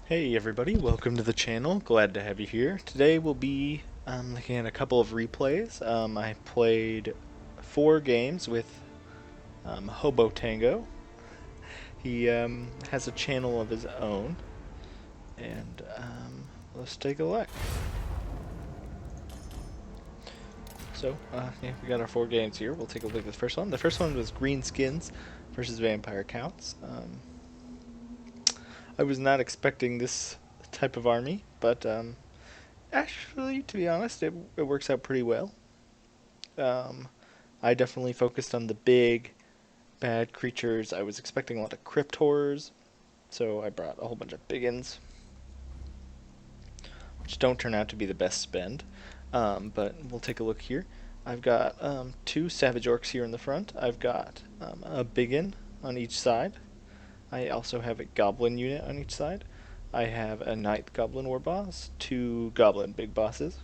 Hey everybody, welcome to the channel. Glad to have you here. Today we'll be looking at a couple of replays. I played 4 games with Hobo Tango. He has a channel of his own, and let's take a look. So, yeah, we got our 4 games here. We'll take a look at the first one. The first one was Green Skins versus Vampire Counts. I was not expecting this type of army, but actually, to be honest, it works out pretty well. I definitely focused on the big, bad creatures. I was expecting a lot of crypt horrors, so I brought a whole bunch of biggins, which don't turn out to be the best spend. But we'll take a look here. I've got 2 savage orcs here in the front. I've got a biggin on each side. I also have a goblin unit on each side. I have a knight goblin war boss, 2 goblin big bosses.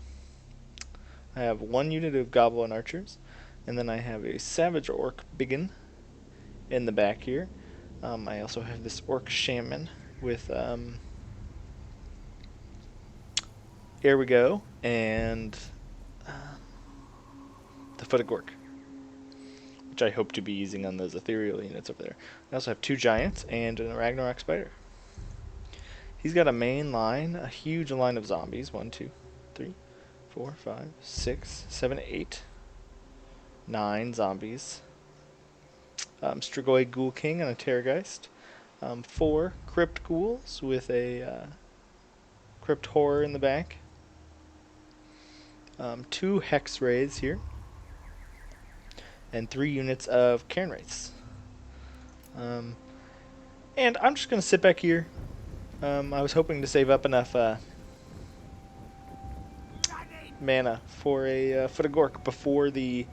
I have 1 unit of goblin archers, and then I have a savage orc biggin in the back here. I also have this orc shaman with here we go, and the foot of gork, which I hope to be using on those ethereal units over there. I also have 2 giants and a Ragnarok spider. He's got a main line, a huge line of zombies. 1, 2, 3, 4, 5, 6, 7, 8, 9 zombies. Strigoi Ghoul King and a Terrorgeist. 4 Crypt Ghouls with a Crypt Horror in the back. 2 Hex Rays here. And 3 units of Cairn Wraiths. And I'm just going to sit back here. I was hoping to save up enough mana for a Foot of Gork before the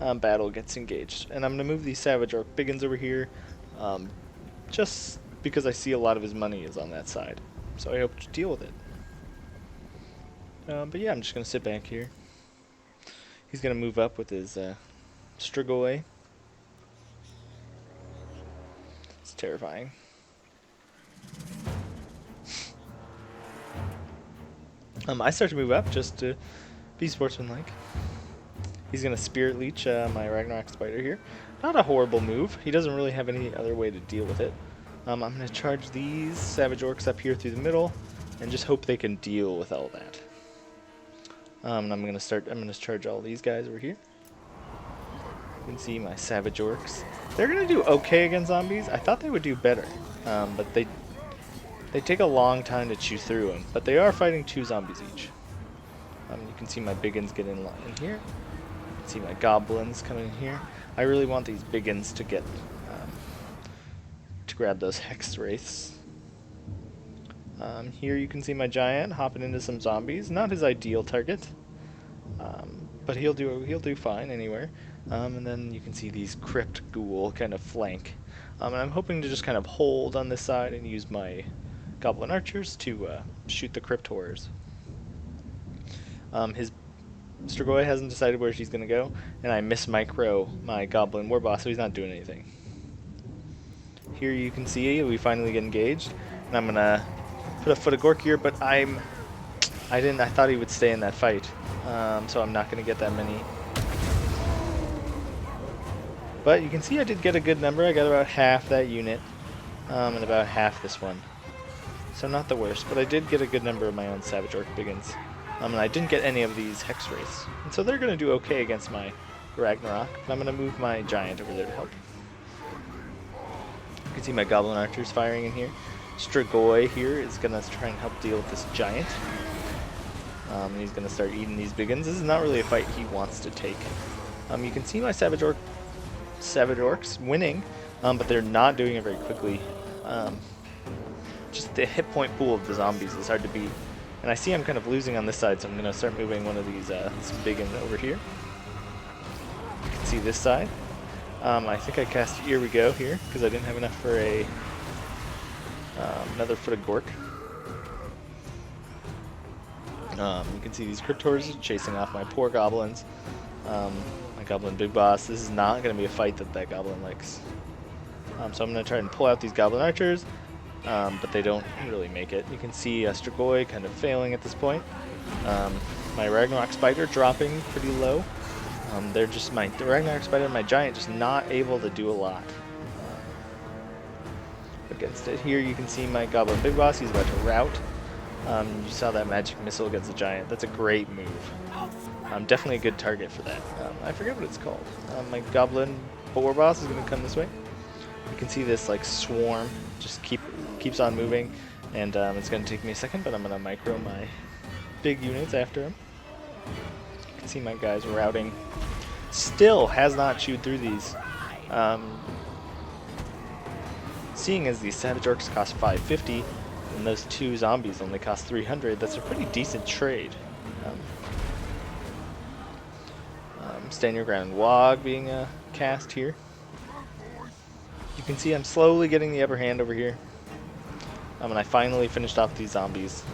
battle gets engaged. And I'm going to move these Savage Orc Biggins over here, just because I see a lot of his money is on that side. So I hope to deal with it. But yeah, I'm just going to sit back here. He's going to move up with his Strigoi. It's terrifying. I start to move up just to be sportsmanlike. He's going to Spirit Leech my Ragnarok Spider here. Not a horrible move. He doesn't really have any other way to deal with it. I'm going to charge these Savage Orcs up here through the middle and just hope they can deal with all that. And I'm going to charge all these guys over here. You can see my Savage Orcs. They're going to do okay against zombies. I thought they would do better, but they take a long time to chew through them, but they are fighting 2 zombies each. You can see my biggins get in here. You can see my goblins coming in here. I really want these biggins to get to grab those hex wraiths. Here you can see my giant hopping into some zombies. Not his ideal target, but he'll do fine anywhere. And then you can see these crypt ghoul kind of flank. And I'm hoping to just kind of hold on this side and use my goblin archers to shoot the crypt horrors. His Strigoi hasn't decided where she's going to go, and I micro my goblin war boss, so he's not doing anything. Here you can see we finally get engaged, and I'm going to put a Foot of Gork here, but I thought he would stay in that fight, so I'm not going to get that many. But you can see I did get a good number. I got about half that unit, and about half this one. So not the worst, but I did get a good number of my own Savage Orc Biggins. And I didn't get any of these Hex Wraiths. And so they're going to do okay against my Ragnarok, but I'm going to move my Giant over there to help. You can see my Goblin Archers firing in here. Strigoi here is going to try and help deal with this Giant. And he's going to start eating these Biggins. This is not really a fight he wants to take. You can see my Savage Orcs winning, but they're not doing it very quickly. Just the hit point pool of the zombies is hard to beat. And I see I'm kind of losing on this side, so I'm going to start moving one of these biggins over here. You can see this side. I think I cast Here We Go here, because I didn't have enough for a another Foot of Gork. You can see these crypt horrors chasing off my poor goblins. My goblin big boss. This is not going to be a fight that goblin likes. So I'm going to try and pull out these goblin archers, but they don't really make it. You can see Strigoi kind of failing at this point. My Ragnarok Spider dropping pretty low. They're just the Ragnarok Spider and my Giant just not able to do a lot against it. Here you can see my Goblin Big Boss. He's about to rout. You saw that magic missile against the Giant. That's a great move. Definitely a good target for that. I forget what it's called. My Goblin Boar Boss is going to come this way. You can see this like swarm just keeps on moving, and it's going to take me a second, but I'm going to micro my big units after him. You can see my guys routing. Still has not chewed through these. Seeing as these Savage Orcs cost 550 and those 2 zombies only cost 300, that's a pretty decent trade. Stand Your Ground Wog being cast here. You can see I'm slowly getting the upper hand over here. And I finally finished off these zombies.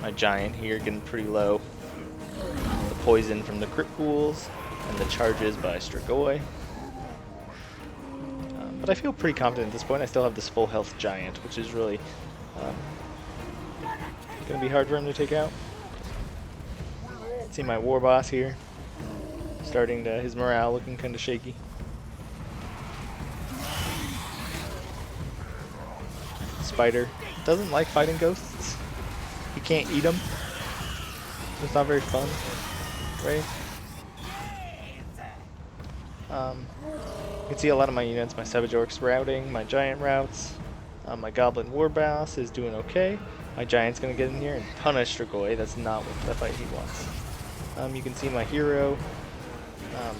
My Giant here getting pretty low. The poison from the crit pools and the charges by Strigoi. But I feel pretty confident at this point. I still have this full health Giant, which is really going to be hard for him to take out. See my War Boss here, starting to, his morale looking kind of shaky. Spider doesn't like fighting ghosts. He can't eat them. It's not very fun, right? You can see a lot of my units, my Savage Orcs routing, my Giant routes. My Goblin War Boss is doing okay. My Giant's going to get in here and punish Strigoi. That's not what the fight he wants. You can see my hero,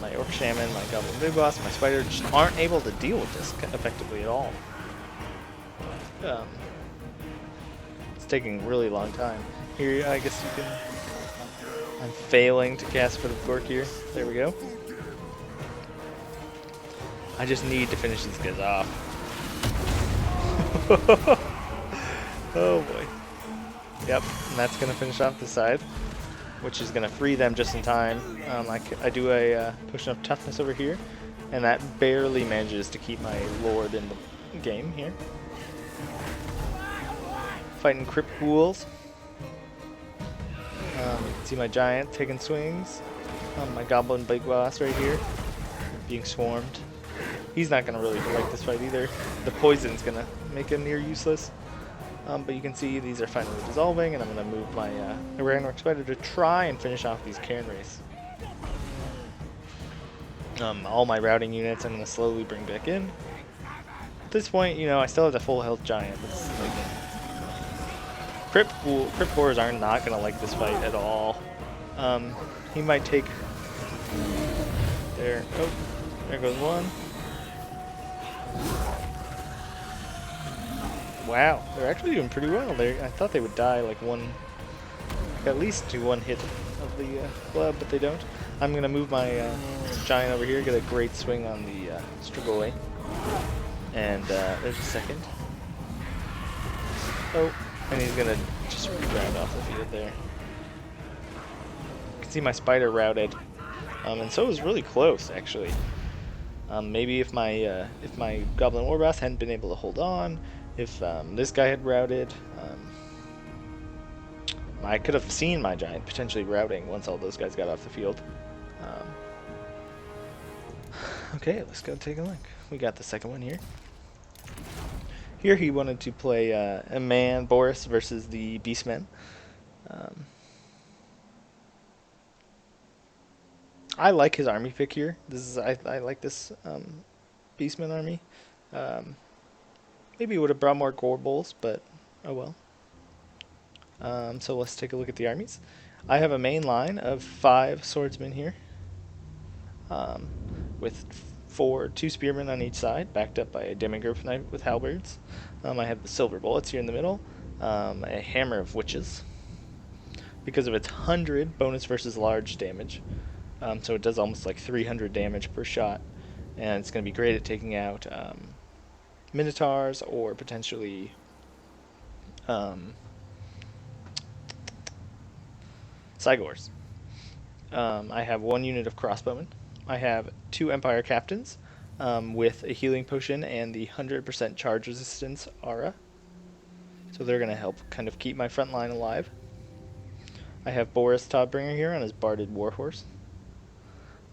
my Orc Shaman, my Goblin Big Boss, my Spider just aren't able to deal with this effectively at all. It's taking a really long time. Here, I guess you can... I'm failing to cast Foot of Gork here. There we go. I just need to finish these guys off. Oh boy. Yep, and that's going to finish off the side, which is going to free them just in time. I do a potion of toughness over here, and that barely manages to keep my Lord in the game here. Fighting crypt pools. You can see my Giant taking swings. My Goblin Big Boss right here, being swarmed. He's not going to really like this fight either. The poison's going to make him near useless. But you can see these are finally dissolving, and I'm going to move my Ragnarok Spider to try and finish off these Cairn Race. All my routing units I'm going to slowly bring back in. At this point, you know, I still have the full health Giant. It's like, Crypt Boars are not going to like this fight at all. He might take... There. Oh, there goes one. Wow, they're actually doing pretty well. I thought they would die like at least to one hit of the club, but they don't. I'm going to move my Giant over here, get a great swing on the Strigoi. And there's a second. Oh, and he's going to just round off the field there. You can see my Spider routed. And so it was really close, actually. Maybe if my Goblin War Boss hadn't been able to hold on, if this guy had routed, I could have seen my Giant potentially routing once all those guys got off the field. Okay, let's go take a look. We got the second one here. Here he wanted to play a man, Boris, versus the Beastmen. I like his army pick here. I like this Beastman army. Maybe it would have brought more gore bowls, but oh well. So let's take a look at the armies. I have a main line of 5 swordsmen here, with 2 spearmen on each side, backed up by a demigurf knight with halberds. I have the silver bullets here in the middle, a hammer of witches, because of its 100 bonus versus large damage. So it does almost like 300 damage per shot, and it's going to be great at taking out Minotaurs or potentially Cygors. I have 1 unit of crossbowmen. I have 2 Empire Captains, with a healing potion and the 100% charge resistance aura. So they're going to help kind of keep my front line alive. I have Boris Todbringer here on his Barded Warhorse.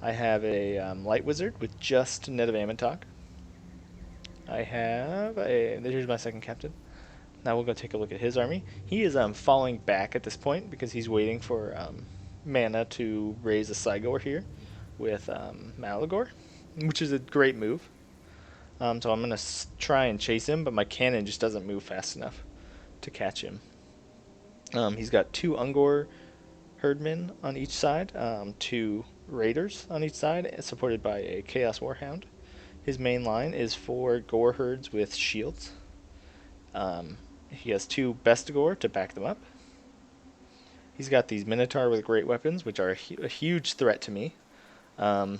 I have a Light Wizard with just Net of Ammontok. I have here's my second captain. Now we'll go take a look at his army. He is falling back at this point because he's waiting for mana to raise a Cygor here with Malagor, which is a great move. So I'm going to try and chase him, but my cannon just doesn't move fast enough to catch him. He's got 2 Ungor Herdmen on each side, 2 Raiders on each side, supported by a Chaos Warhound. His main line is 4 Gore Herds with shields. He has 2 Bestigor to back them up. He's got these Minotaur with great weapons, which are a huge threat to me.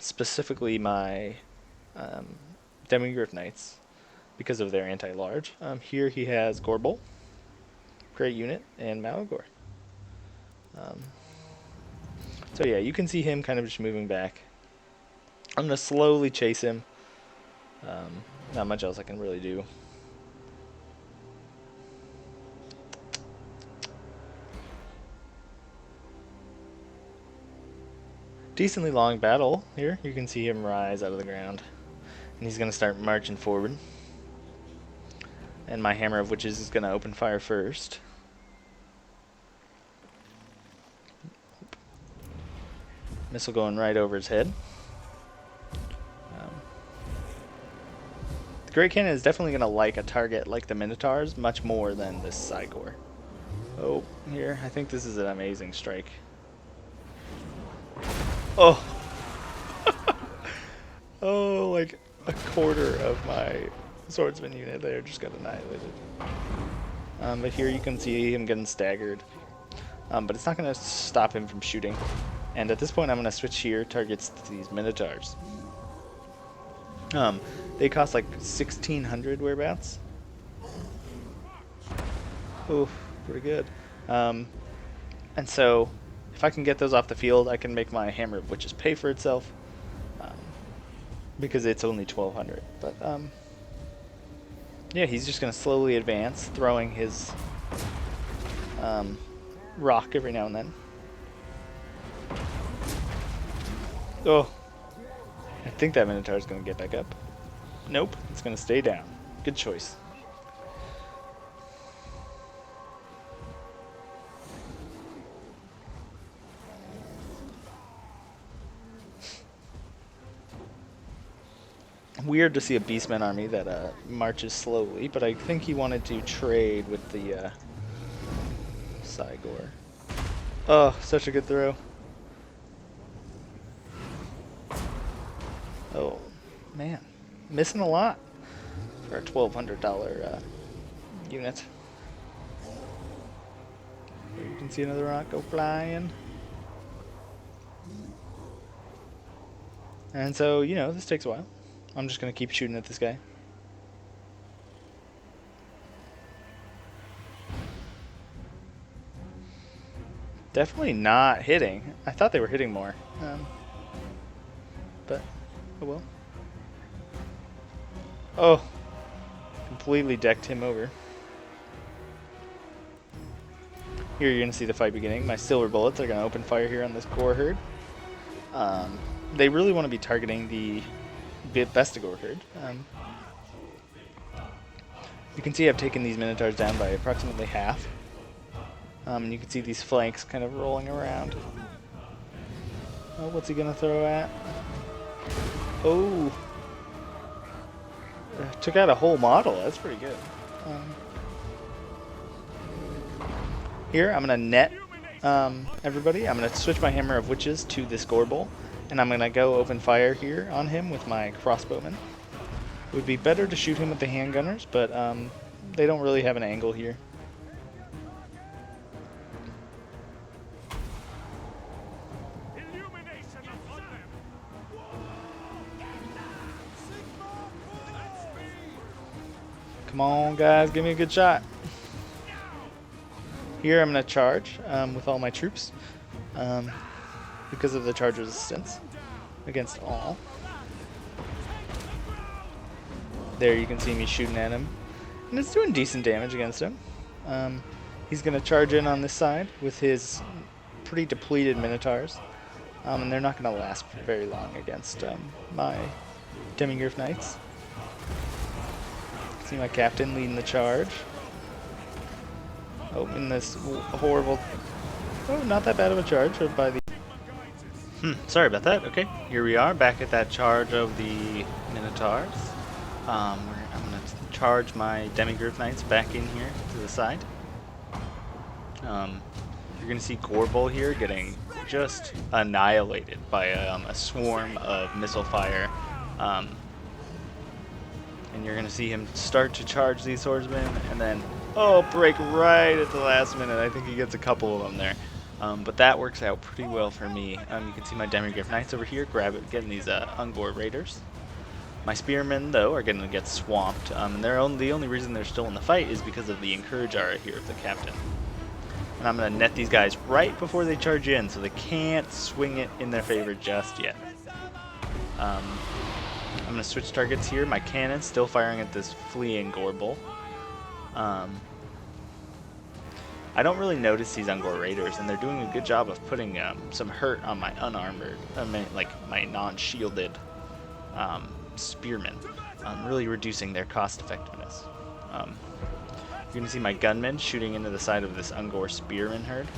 Specifically my Demigryph Knights, because of their anti-large. Here he has Gorbol, great unit, and Malagor. So yeah, you can see him kind of just moving back. I'm going to slowly chase him. Not much else I can really do. Decently long battle here. You can see him rise out of the ground. And he's going to start marching forward. And my Hammer of Witches is going to open fire first. Missile going right over his head. The Great Cannon is definitely going to like a target like the Minotaurs much more than this Cygor. Oh, here. I think this is an amazing strike. Oh! Oh, like a quarter of my swordsman unit there just got annihilated. But here you can see him getting staggered. But it's not going to stop him from shooting. And at this point I'm going to switch here targets to these Minotaurs. They cost like 1,600 whereabouts. Oof, pretty good. And so if I can get those off the field, I can make my Hammer of Witches pay for itself. Because it's only 1,200. But yeah, he's just going to slowly advance, throwing his rock every now and then. Oh, I think that Minotaur is going to get back up. Nope, it's going to stay down. Good choice. Weird to see a Beastman army that marches slowly, but I think he wanted to trade with the Cygor. Oh, such a good throw. Oh, man. Missing a lot for a $1,200 unit. Here you can see another rock go flying. And so, you know, this takes a while. I'm just going to keep shooting at this guy. Definitely not hitting. I thought they were hitting more. But, oh well. Oh, completely decked him over. Here you're going to see the fight beginning. My silver bullets are going to open fire here on this Gore herd. They really want to be targeting the Bestigor herd. You can see I've taken these Minotaurs down by approximately half. And you can see these flanks kind of rolling around. Oh, what's he going to throw at? Oh. Took out a whole model. That's pretty good. Here, I'm going to net everybody. I'm going to switch my Hammer of Witches to this Gorbol. And I'm going to go open fire here on him with my crossbowmen. It would be better to shoot him with the handgunners, but they don't really have an angle here. Come on, guys, give me a good shot. Here I'm going to charge with all my troops because of the charge resistance against all. There you can see me shooting at him. And it's doing decent damage against him. He's going to charge in on this side with his pretty depleted Minotaurs. And they're not going to last very long against my Demigryph Knights. See my captain leading the charge. Oh, in this horrible... Oh, not that bad of a charge by the... sorry about that. Okay, here we are, back at that charge of the Minotaurs. I'm going to charge my Demigryph Knights back in here to the side. You're going to see Gorbel here getting just annihilated by a swarm of missile fire. And you're going to see him start to charge these swordsmen, and then, oh, break right at the last minute. I think he gets a couple of them there. But that works out pretty well for me. You can see my Demigryph Knights over here getting these Ungor Raiders. My Spearmen, though, are going to get swamped, and the only reason they're still in the fight is because of the Encourage Aura here of the Captain. And I'm going to net these guys right before they charge in, so they can't swing it in their favor just yet. I'm going to switch targets here. My cannon's still firing at this fleeing Gorbel. I don't really notice these Ungor Raiders, and they're doing a good job of putting some hurt on my unarmored, like my non-shielded spearmen, really reducing their cost effectiveness. You're going to see my gunmen shooting into the side of this Ungor spearman herd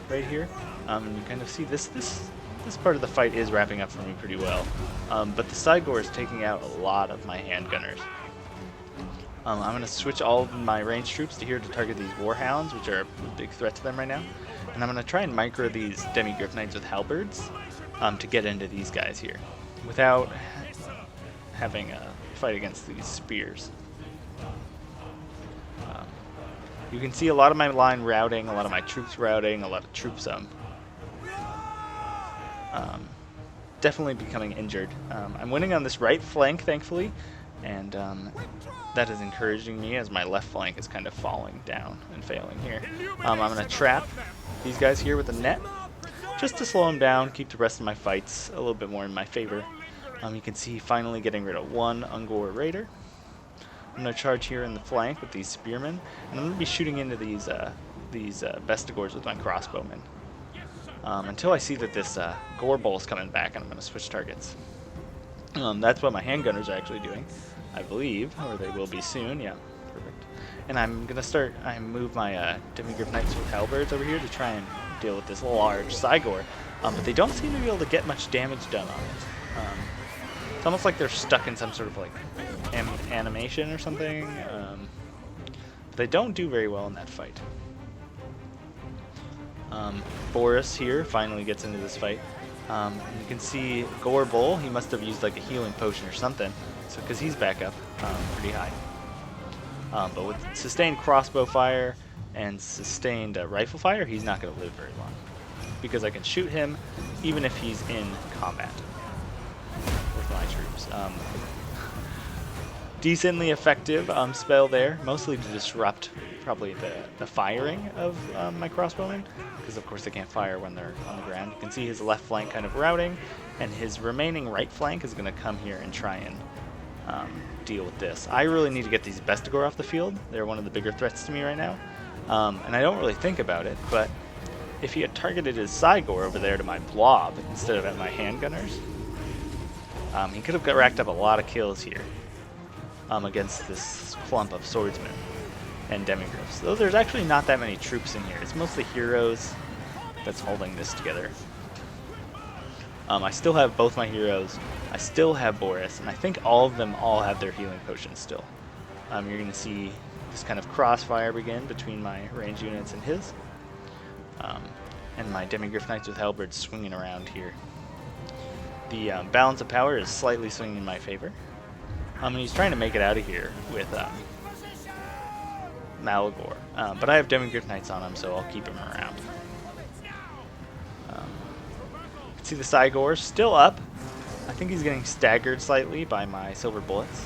right here. And you kind of see this part of the fight is wrapping up for me pretty well. But the Sidegore is taking out a lot of my handgunners. I'm going to switch all of my ranged troops to here to target these Warhounds, which are a big threat to them right now. And I'm going to try and micro these Demigryph Knights with halberds to get into these guys here without having a fight against these spears. You can see a lot of my line routing, a lot of my troops routing, a lot of troops definitely becoming injured. I'm winning on this right flank, thankfully, and that is encouraging me as my left flank is kind of falling down and failing here. I'm going to trap these guys here with a net just to slow them down, keep the rest of my fights a little bit more in my favor. You can see finally getting rid of one Ungor Raider. I'm going to charge here in the flank with these spearmen, and I'm going to be shooting into these Vestigores with my crossbowmen until I see that this Gorbel is coming back, and I'm going to switch targets. That's what my handgunners are actually doing, I believe, or they will be soon. Yeah, perfect. And I'm going to move my Demigryph Knights with halberds over here to try and deal with this large Sidegore, but they don't seem to be able to get much damage done on it. It's almost like they're stuck in some sort of like animation or something. But they don't do very well in that fight. Boris here finally gets into this fight. You can see Gorbel, he must have used like a healing potion or something, so because he's back up pretty high. But with sustained crossbow fire and sustained rifle fire, he's not going to live very long, because I can shoot him even if he's in combat with my troops. Decently effective spell there, mostly to disrupt probably the firing of my crossbowmen, because of course they can't fire when they're on the ground. You can see his left flank kind of routing, and his remaining right flank is going to come here and try and deal with this. I really need to get these Vestigore off the field. They're one of the bigger threats to me right now, and I don't really think about it, but if he had targeted his Sidegore over there to my blob instead of at my handgunners, he could have racked up a lot of kills here against this clump of swordsmen and demigryphs. Though there's actually not that many troops in here. It's mostly heroes that's holding this together. I still have both my heroes. I still have Boris, and I think all of them have their healing potions still. You're going to see this kind of crossfire begin between my range units and his. And my Demigryph Knights with halberds swinging around here. The balance of power is slightly swinging in my favor. And he's trying to make it out of here with Malagor. But I have Demigryph Knights on him, so I'll keep him around. You can see the Sidegore still up. I think he's getting staggered slightly by my silver bullets.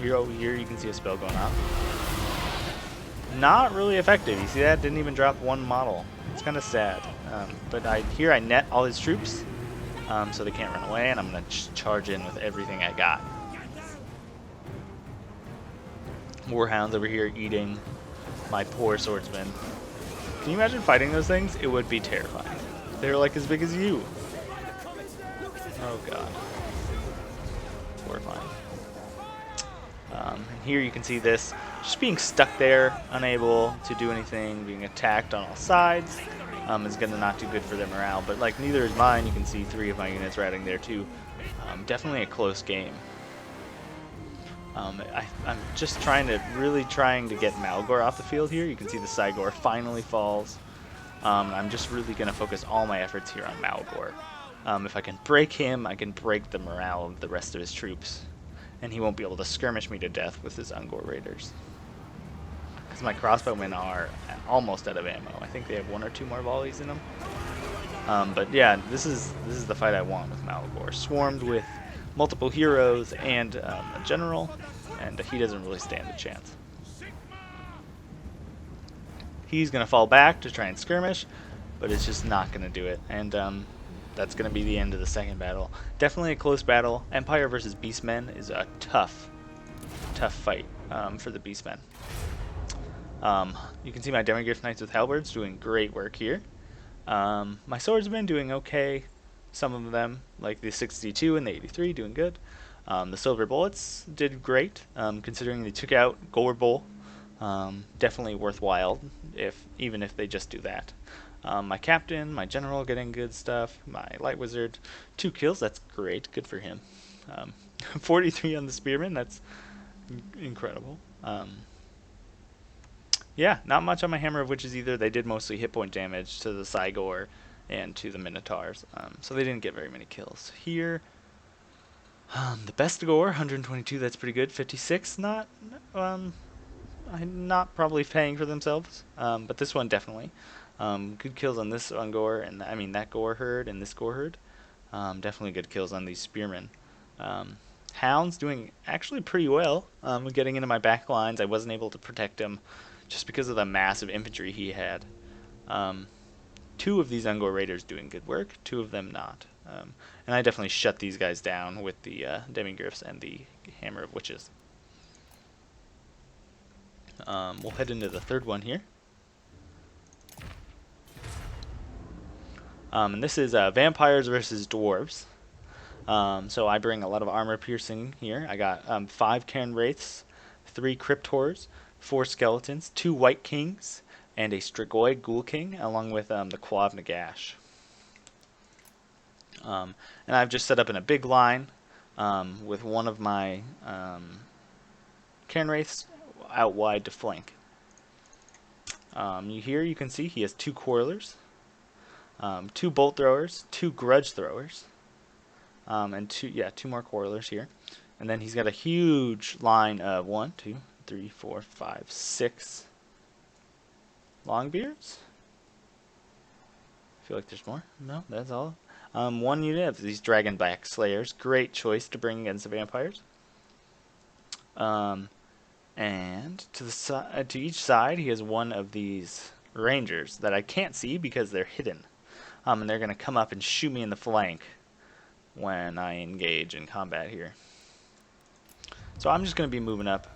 Here over here you can see a spell going off. Not really effective. You see that? Didn't even drop one model. It's kind of sad. But here I net all his troops, so they can't run away, and I'm going to charge in with everything I got. Warhounds over here eating my poor swordsman. Can you imagine fighting those things? It would be terrifying. They're like as big as you. Oh god. Horrifying. And here you can see this just being stuck there, unable to do anything, being attacked on all sides. Is going to not do good for their morale, but like neither is mine. You can see 3 of my units routing there too. Definitely a close game. I'm just really trying to get Malgor off the field here. You can see the Cygor finally falls. I'm just really going to focus all my efforts here on Malgor. If I can break him, I can break the morale of the rest of his troops. And he won't be able to skirmish me to death with his Ungor Raiders. Because my crossbowmen are almost out of ammo. I think they have 1 or 2 more volleys in them. But yeah, this is the fight I want with Malgor. Swarmed with multiple heroes and a general, and he doesn't really stand a chance. He's going to fall back to try and skirmish, but it's just not going to do it. And that's going to be the end of the second battle. Definitely a close battle. Empire versus Beastmen is a tough fight for the Beastmen. You can see my Demigryph Knights with Halberds doing great work here. My swordsmen doing okay. Some of them, like the 62 and the 83, doing good. The Silver Bullets did great, considering they took out Gorbol. Definitely worthwhile, even if they just do that. My Captain, my General getting good stuff. My Light Wizard, 2 kills, that's great, good for him. 43 on the Spearman, that's incredible. Yeah, not much on my Hammer of Witches either. They did mostly hit point damage to the Cygor and to the Minotaurs, so they didn't get very many kills. Here, the Bestigor, 122, that's pretty good. 56, not probably paying for themselves, but this one definitely. Good kills on this Ungor, and I mean that Gore herd and this Gore herd. Definitely good kills on these Spearmen. Hound's doing actually pretty well. Getting into my back lines, I wasn't able to protect him just because of the massive infantry he had. 2 of these Ungor Raiders doing good work, 2 of them not. And I definitely shut these guys down with the Demigryphs and the Hammer of Witches. We'll head into the third one here. And this is Vampires versus Dwarves. So I bring a lot of armor piercing here. I got 5 Cairn Wraiths, 3 Crypt Horrors, 4 Skeletons, 2 White Kings, and a Strigoi Ghoul King, along with the Quav Nagash. And I've just set up in a big line with one of my Cairn Wraiths out wide to flank. Here you can see he has 2 Quarrelers, 2 Bolt Throwers, 2 Grudge Throwers, and 2 more Quarrelers here. And then he's got a huge line of 1, 2, 3, 4, 5, 6 Longbeards. I feel like there's more. No, that's all. 1 unit of these Dragonback Slayers. Great choice to bring against the vampires. And to each side, he has 1 of these Rangers that I can't see because they're hidden. And they're going to come up and shoot me in the flank when I engage in combat here. So I'm just going to be moving up.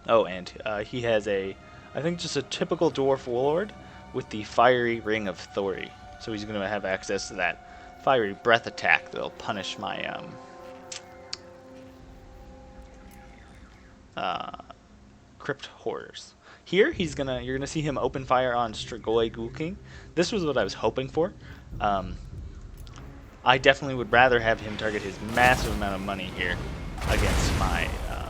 Oh, and he has I think just a typical Dwarf Warlord with the Fiery Ring of Thori. So he's going to have access to that Fiery Breath attack that'll punish my Crypt Horrors. Here you're gonna see him open fire on Strigoi Ghoul King. This was what I was hoping for. I definitely would rather have him target his massive amount of money here against my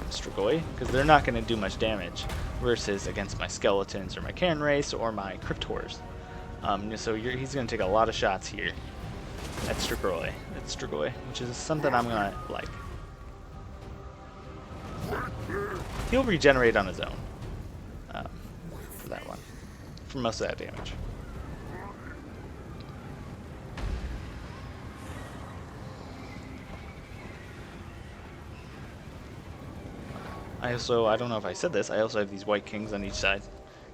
Strigoi, because they're not going to do much damage versus against my Skeletons or my Cairn Wraiths or my Crypt Horrors. So he's going to take a lot of shots here at Strigoi, which is something I'm going to like. He'll regenerate on his own for that one, for most of that damage. I don't know if I said this, I also have these White Kings on each side,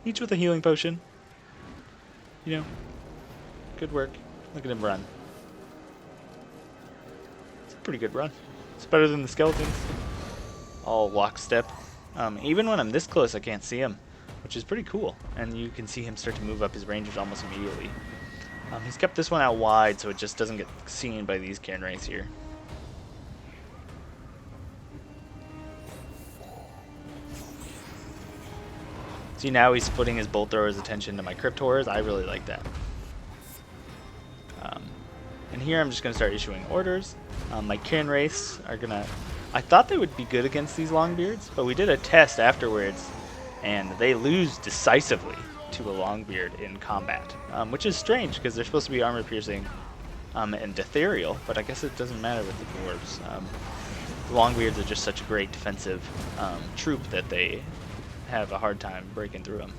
each with a healing potion. You know, good work. Look at him run. It's a pretty good run. It's better than the Skeletons. All lockstep Even when I'm this close, I can't see him, which is pretty cool. And you can see him start to move up his rangers almost immediately. He's kept this one out wide, so it just doesn't get seen by these Cairn Wraiths here. See, now he's splitting his bolt throwers' attention to my crypt horrors. I really like that. And here I'm just going to start issuing orders. My Cairn Wraiths are going to... I thought they would be good against these Longbeards, but we did a test afterwards, and they lose decisively to a Longbeard in combat, which is strange because they're supposed to be armor piercing and ethereal, but I guess it doesn't matter with the dwarves. The Longbeards are just such a great defensive troop that they have a hard time breaking through them.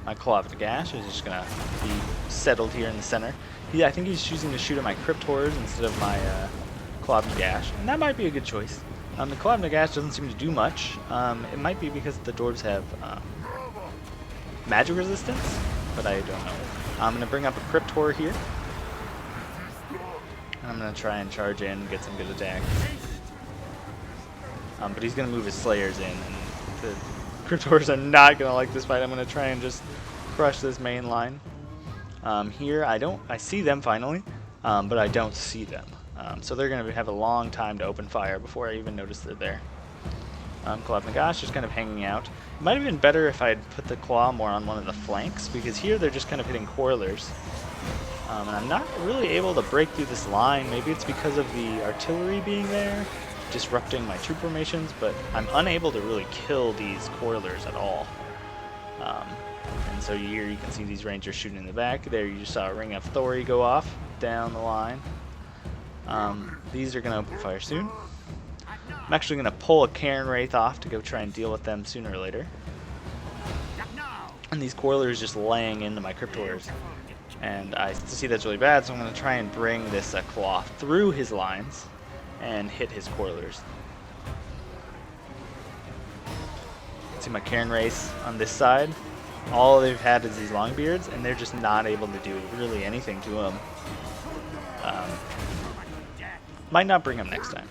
My Claw of Nagash is just going to be settled here in the center. I think he's choosing to shoot at my Crypt Horrors instead of my Claw of Nagash, and that might be a good choice. The Claw of Nagash doesn't seem to do much. It might be because the dwarves have magic resistance, but I don't know. I'm going to bring up a Crypt Horror here. And I'm going to try and charge in and get some good attacks. But he's going to move his Slayers in, and the Crypt Horrors are not going to like this fight. I'm going to try and just crush this main line. Here, I see them finally, but I don't see them. So they're going to have a long time to open fire before I even notice they're there. Claw of Nagash just kind of hanging out. It might have been better if I had put the Claw more on one of the flanks, because here they're just kind of hitting Coilers. And I'm not really able to break through this line. Maybe it's because of the artillery being there, disrupting my troop formations, but I'm unable to really kill these Coilers at all. And so here you can see these Rangers shooting in the back. There you just saw a Ring of Thori go off down the line. These are going to open fire soon. I'm actually going to pull a Cairn Wraith off to go try and deal with them sooner or later. And these Coilers just laying into my Crypt Horrors. And I see that's really bad, so I'm going to try and bring this Claw through his lines and hit his Coilers. See my Cairn Wraiths on this side. All they've had is these Longbeards, and they're just not able to do really anything to them. Might not bring them next time.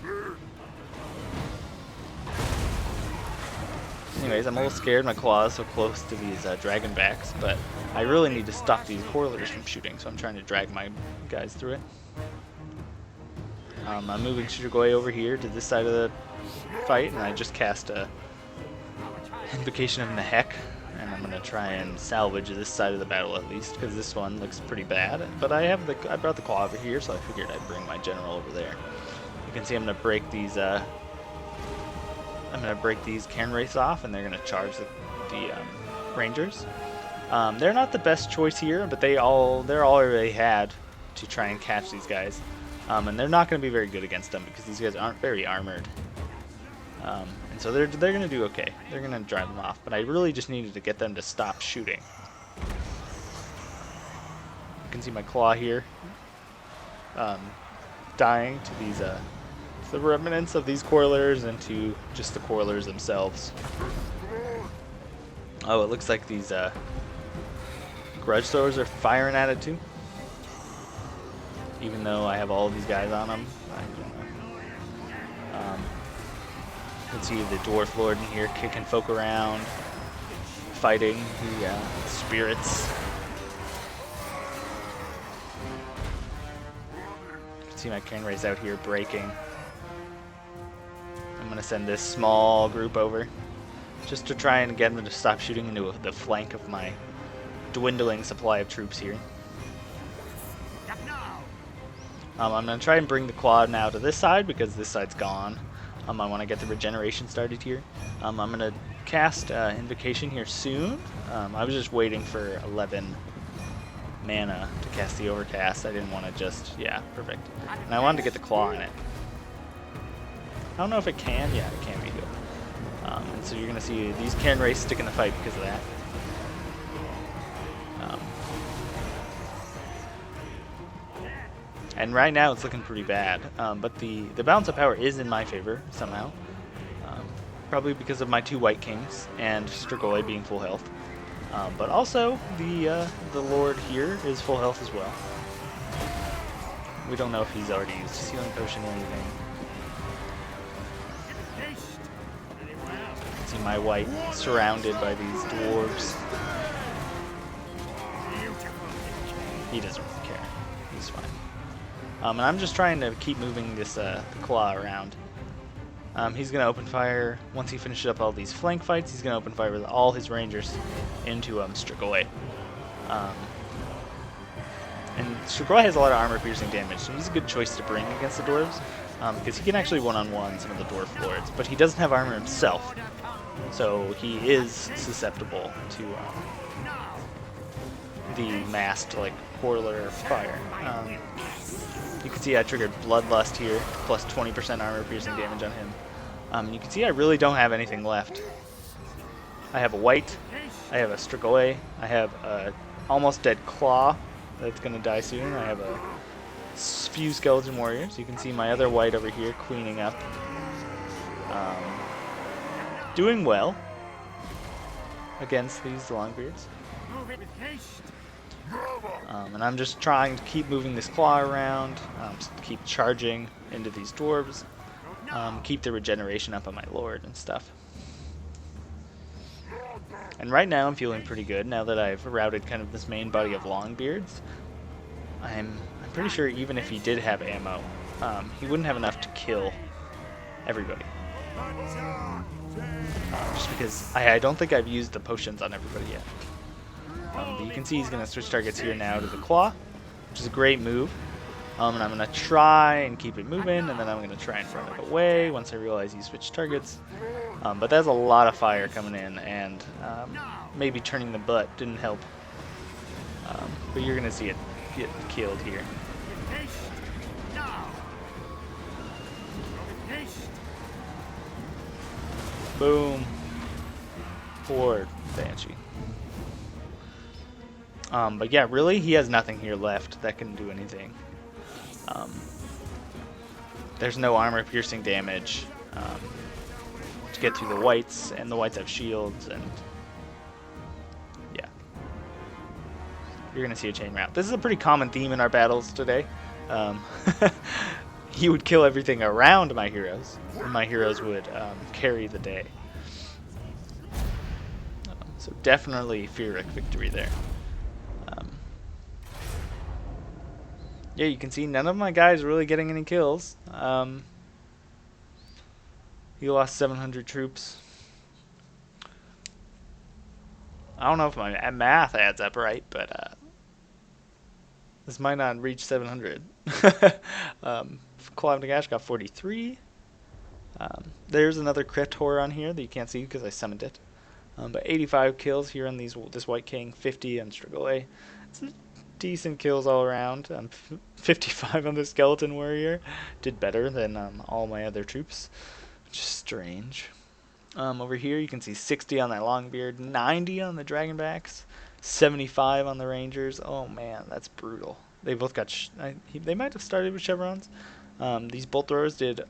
Anyways, I'm a little scared. My Claw is so close to these Dragonbacks, but I really need to stop these Coilers from shooting, so I'm trying to drag my guys through it. I'm moving Shirogoi over here to this side of the fight, and I just cast a Invocation of Nehek, and I'm going to try and salvage this side of the battle at least, because this one looks pretty bad. But I brought the Claw over here, so I figured I'd bring my general over there. You can see I'm going to break these Cairn Wraiths off, and they're going to charge the Rangers. They're not the best choice here, but they're all I really had to try and catch these guys. And they're not going to be very good against them because these guys aren't very armored. And so they're going to do okay. They're going to drive them off, but I really just needed to get them to stop shooting. You can see my Claw here dying to these the remnants of these Coilers and to just the Coilers themselves. Oh, it looks like these Grudge Throwers are firing at it too. Even though I have all of these guys on them. I don't know. You can see the Dwarf Lord in here kicking folk around, fighting the spirits. You can see my Cairn Wraiths out here breaking. I'm going to send this small group over just to try and get them to stop shooting into the flank of my dwindling supply of troops here. I'm going to try and bring the Claw now to this side because this side's gone. I want to get the regeneration started here. I'm going to cast Invocation here soon. I was just waiting for 11 mana to cast the Overcast. I didn't want to just... Yeah, perfect. And I wanted to get the Claw in it. I don't know if it can. Yeah, it can be healed. And so you're going to see these Cairn Wraiths stick in the fight because of that. And right now it's looking pretty bad, but the balance of power is in my favor somehow. Probably because of my 2 White Kings and Strigoi being full health. But also the Lord here is full health as well. We don't know if he's already used a Healing Potion or anything. my white surrounded by these dwarves. He doesn't really care. He's fine. And I'm just trying to keep moving this the claw around. He's going to open fire. Once he finishes up all these flank fights, he's going to open fire with all his rangers into Strigoi. And Strigoi has a lot of armor-piercing damage, so he's a good choice to bring against the dwarves, because he can actually one-on-one some of the dwarf lords, but he doesn't have armor himself, so he is susceptible to the massed, like, Horler fire. You can see I triggered Bloodlust here, plus 20% armor-piercing damage on him. You can see I really don't have anything left. I have a white, I have a Strigoi, I have a almost dead Claw that's going to die soon, I have a few Skeleton Warriors. You can see my other white over here queening up. Doing well against these Longbeards. And I'm just trying to keep moving this claw around, keep charging into these dwarves, keep the regeneration up on my lord and stuff. And right now I'm feeling pretty good now that I've routed kind of this main body of Longbeards. I'm pretty sure even if he did have ammo, he wouldn't have enough to kill everybody. Just because I don't think I've used the potions on everybody yet. But you can see he's going to switch targets here now to the claw, which is a great move. And I'm going to try and keep it moving, and then I'm going to try and run it away once I realize he switched targets. But that's a lot of fire coming in, and maybe turning the butt didn't help. But you're going to see it get killed here. Boom. Poor Banshee. But yeah, really, he has nothing here left that can do anything. There's no armor-piercing damage to get through the whites, and the whites have shields, and yeah. You're going to see a chain route. This is a pretty common theme in our battles today. He would kill everything around my heroes, and my heroes would carry the day. So definitely Pyrrhic victory there. Yeah, you can see none of my guys are really getting any kills. He lost 700 troops. I don't know if my math adds up right, but this might not reach 700. Claw of Nagash got 43. There's another crit horror on here that you can't see because I summoned it. But 85 kills here on this White King, 50 on Strigoi. It's decent kills all around. 55 on the Skeleton Warrior. Did better than all my other troops, which is strange. Over here you can see 60 on that Longbeard, 90 on the Dragonbacks, 75 on the Rangers. Oh man, that's brutal. They both got they might have started with chevrons. These bolt throwers did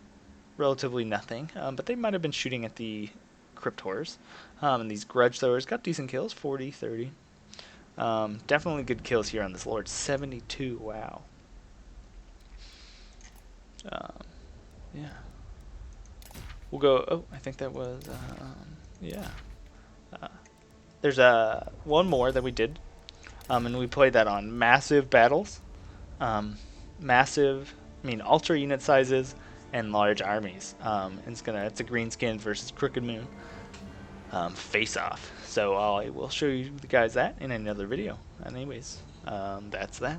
relatively nothing, but they might have been shooting at the crypt horrors. And these grudge throwers got decent kills, 40, 30. Definitely good kills here on this lord, 72. Wow. Yeah. We'll go. Oh, I think that was. Yeah. There's one more that we did, and we played that on massive battles. Massive. I mean, ultra unit sizes and large armies. And it's a green skin versus Crooked Moon face off. So I will show you guys that in another video. Anyways, that's that.